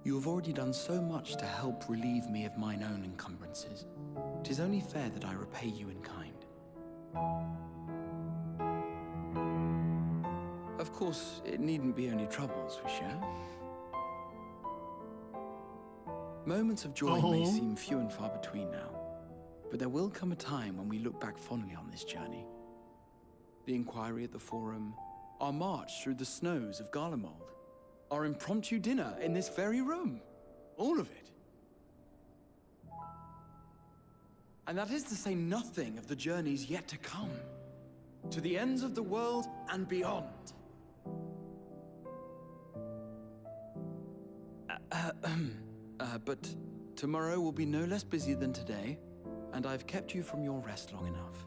You have already done so much to help relieve me of mine own encumbrances. 'Tis only fair that I repay you in kind. Of course, it needn't be only troubles we share. Moments of joy may seem few and far between now, but there will come a time when we look back fondly on this journey. The inquiry at the Forum, our march through the snows of Garlemald, our impromptu dinner in this very room. All of it. And that is to say nothing of the journeys yet to come, to the ends of the world and beyond. But tomorrow will be no less busy than today, and I've kept you from your rest long enough.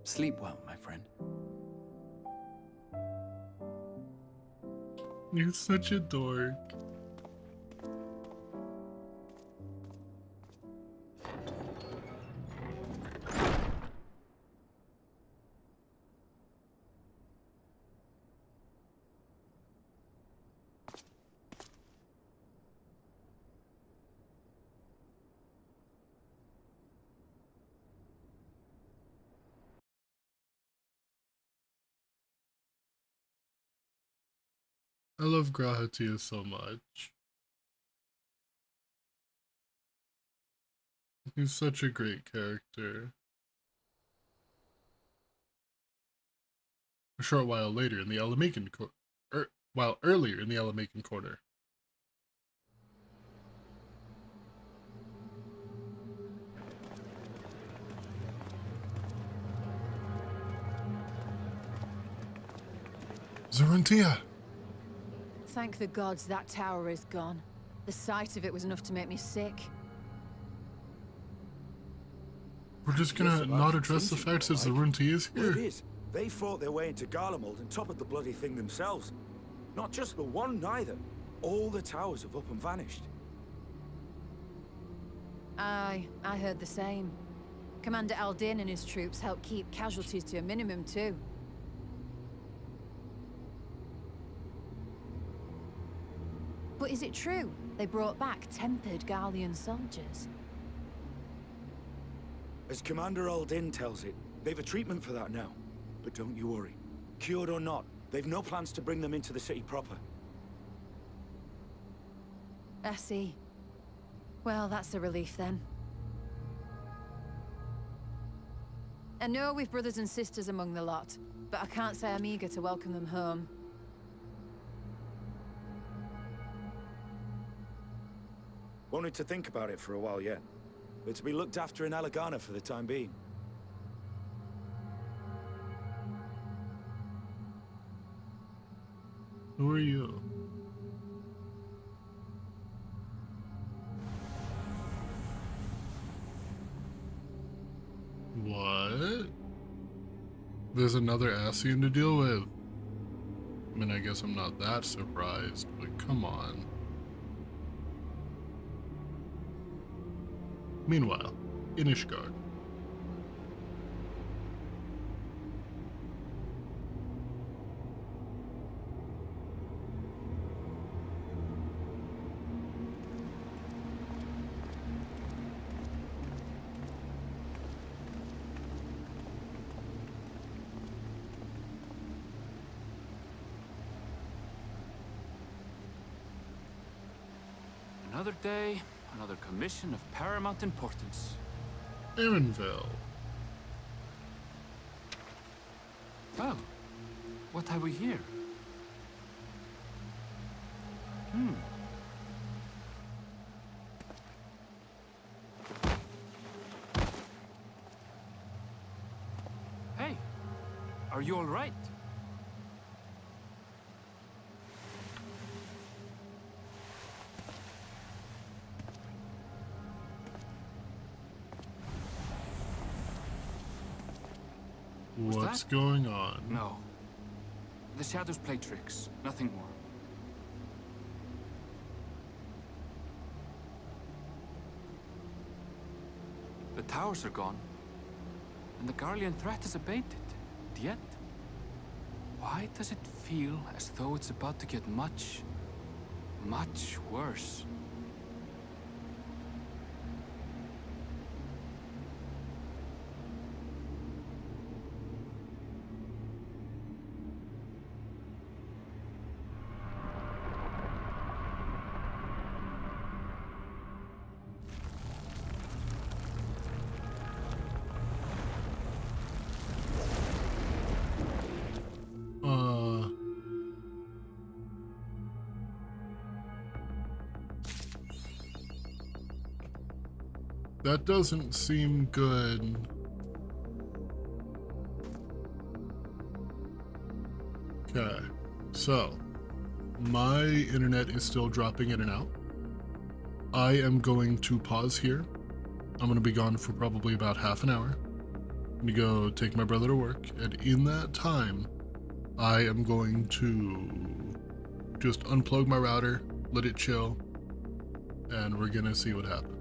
Sleep well, my friend. You're such a dork. I love Grahatia so much. He's such a great character. A short while later in the Alamacan while earlier in the Alamacan Quarter. Zoruntia! Thank the gods that tower is gone. The sight of it was enough to make me sick. We're just gonna not address the fact that Zoruntia is Well, it here. is. They fought their way into Garlemald and toppled the bloody thing themselves. Not just the one, neither. All the towers have up and vanished. Aye, I heard the same. Commander Aldin and his troops helped keep casualties to a minimum too. But is it true they brought back tempered Garlean soldiers? As Commander Aldin tells it, they've a treatment for that now. But don't you worry. Cured or not, they've no plans to bring them into the city proper. I see. Well, that's a relief then. I know we've brothers and sisters among the lot, but I can't say I'm eager to welcome them home. Wanted to think about it for a while yet. But to be looked after in Alagana for the time being. Who are you? What? There's another Ascian to deal with. I mean, I guess I'm not that surprised, but come on. Meanwhile, in Ishgard. Another day, another commission of paramount importance. Erenville. Well, what have we here? Hey, are you all right? What's going on? No. The shadows play tricks, nothing more. The towers are gone, and the Garlean threat is abated. Yet, why does it feel as though it's about to get much, much worse? That doesn't seem good. Okay, so my internet is still dropping in and out. I am going to pause here. I'm going to be gone for probably about half an hour. I'm going to go take my brother to work, and in that time, I am going to just unplug my router, let it chill, and we're going to see what happens.